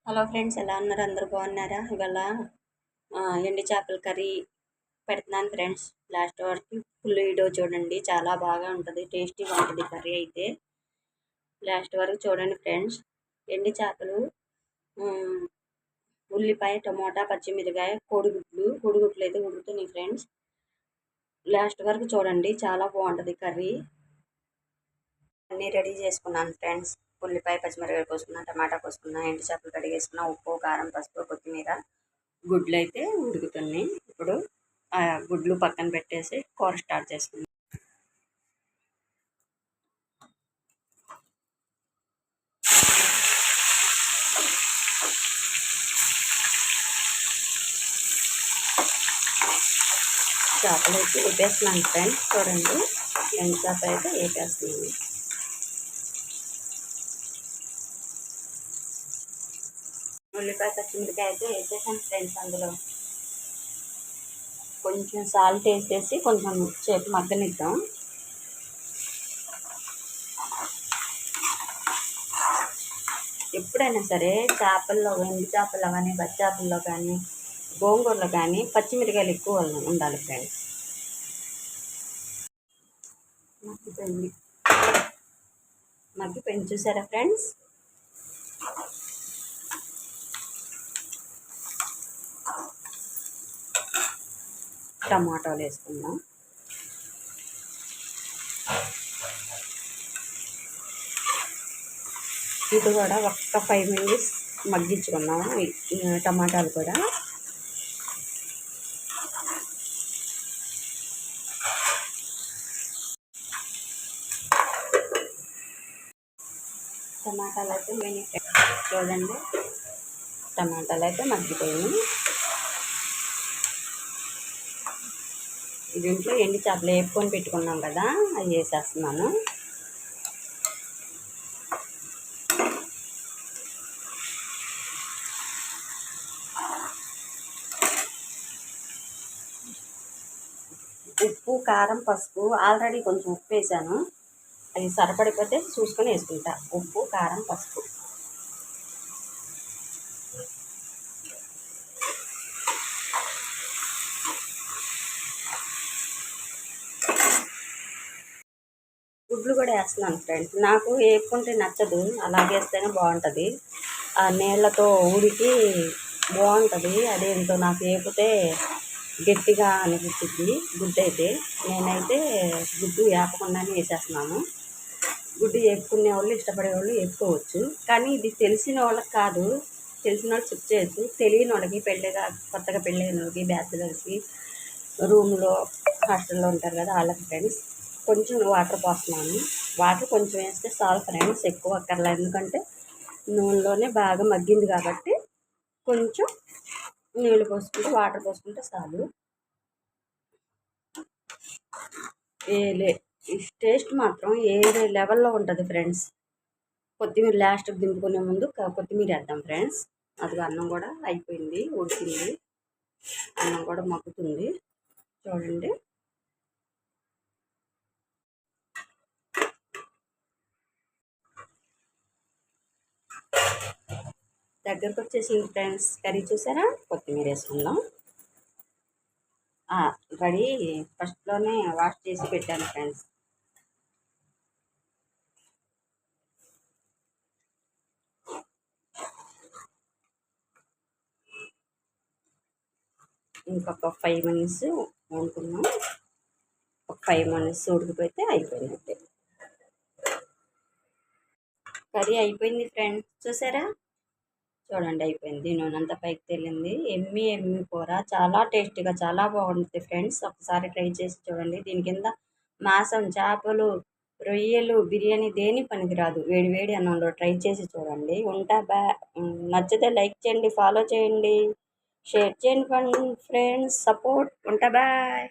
Hello friends, ఎలా ఉన్నారు? అందరూ బాగున్నారా? ఇవాళ ఎండి చేపల కర్రీ పెడుతున్నాను ఫ్రెండ్స్. లాస్ట్ వరకు ఫుల్ వీడియో చూడండి, చాలా బాగా ఉంటుంది, టేస్టీగా ఉంటుంది కర్రీ అయితే. లాస్ట్ వరకు చూడండి ఫ్రెండ్స్. ఎండి చేపలు, ఉల్లిపాయ, టమోటా, పచ్చిమిరకాయ, కోడిగుడ్లు అయితే ఉడుకుతున్నాయి ఫ్రెండ్స్. లాస్ట్ వరకు చూడండి, చాలా బాగుంటుంది కర్రీ. అన్నీ రెడీ చేసుకున్నాను ఫ్రెండ్స్. ఉల్లిపాయ, పచ్చిమిరకాయ కోసుకున్నా, టమాటా కోసుకున్నా, ఎండు చేపలు కడిగేసుకున్నా, ఉప్పు, కారం, పసుపు, కొత్తిమీర, గుడ్లు అయితే ఉడుకుతున్నాయి. ఇప్పుడు ఆ గుడ్లు పక్కన పెట్టేసి కూర స్టార్ట్ చేసుకున్నాం. చేపలు అయితే వేపేస్తున్నాను ఫ్రెండ్స్. చూడండి, ఎండు చేప అయితే వేపేస్తున్నాను. ఉల్లిపాయ, పచ్చిమిరకాయ అయితే వేసేసాను ఫ్రెండ్స్. అందులో కొంచెం సాల్ట్ వేసేసి కొంచెం సేపు మగ్గనిద్దాం. ఎప్పుడైనా సరే చేపల్లో, ఎండు చేపల్లో కానీ, పచ్చి చేపల్లో కానీ, గోంగూరలో కానీ పచ్చిమిరకాయలు ఎక్కువ ఉండాలి ఫ్రెండ్స్. మగ్గిపోయింది చూసారా ఫ్రెండ్స్. టమాటాలు వేసుకుందాం. ఇది కూడా ఒక్క 5 మినిట్స్ మగ్గించుకున్నాము. టమాటాలు కూడా అయితే చూడండి, టమాటాలు అయితే మగ్గిపోయినాయి. దీంట్లో ఎండి చేపలు వేపుకొని పెట్టుకున్నాం కదా, అవి వేసేస్తున్నాను. ఉప్పు, కారం, పసుపు ఆల్రెడీ కొంచెం ఉప్పు వేసాను. అది సరిపడిపోతే చూసుకొని వేసుకుంటా. ఉప్పు, కారం, పసుపు. గుడ్లు కూడా వేస్తున్నాను ఫ్రెండ్స్. నాకు వేపుకుంటే నచ్చదు, అలాగే వేస్తేనే బాగుంటుంది. ఆ నీళ్ళతో ఉడికి బాగుంటుంది. అదేంటో నాకు వేపితే గట్టిగా అనిపించింది గుడ్డు అయితే. నేనైతే గుడ్డు వేపకుండానే వేసేస్తున్నాను. గుడ్డు వేపుకునే వాళ్ళు, ఇష్టపడే వాళ్ళు వేపుకోవచ్చు, కానీ ఇది తెలిసిన వాళ్ళకి కాదు. తెలిసిన వాళ్ళు చెక్ చేయొచ్చు. తెలియని వాళ్ళకి, కొత్తగా పెళ్ళైన వాళ్ళకి, బ్యాచిలర్స్కి, రూమ్లో హాస్టల్లో ఉంటారు కదా వాళ్ళకి ఫ్రెండ్స్ కొంచెం వాటర్ పోస్తున్నాను. వాటర్ కొంచెం వేస్తే చాలు ఫ్రెండ్స్, ఎక్కువ అక్కర్లేదు. ఎందుకంటే నూనెలోనే బాగా మగ్గింది కాబట్టి కొంచెం నీళ్ళు పోసుకుంటే, వాటర్ పోసుకుంటే చాలు. టేస్ట్ మాత్రం ఏదే లెవెల్లో ఉంటుంది ఫ్రెండ్స్. కొత్తిమీర లాస్ట్కి దింపుకునే ముందు కొత్తిమీర వేద్దాం ఫ్రెండ్స్. అది అన్నం కూడా అయిపోయింది, ఉడికింది. అన్నం కూడా మగ్గుతుంది చూడండి. దగ్గరకు వచ్చేసింది ఫ్రెండ్స్ కర్రీ. చూసారా? కొత్తిమీర వేసుకుందాం. రెడీ. ఫస్ట్లోనే వాష్ చేసి పెట్టాను ఫ్రెండ్స్. ఇంకొక 5 మినిట్స్ వండుకున్నాం. ఒక 5 మినిట్స్ ఉడికిపోతే అయిపోయినట్టే. కర్రీ అయిపోయింది ఫ్రెండ్స్. చూసారా? చూడండి, అయిపోయింది. నూనె అంతా పైకి తేలింది. ఎమ్మి కూర చాలా టేస్టీగా, చాలా బాగుంటుంది ఫ్రెండ్స్. ఒకసారి ట్రై చేసి చూడండి. దీని కింద మాంసం, చేపలు, రొయ్యలు, బిర్యానీ దేని పనికిరాదు. వేడి వేడి అన్నంలో ట్రై చేసి చూడండి. నచ్చితే లైక్ చేయండి, ఫాలో చేయండి, షేర్ చేయండి ఫ్రెండ్స్. సపోర్ట్. బాయ్.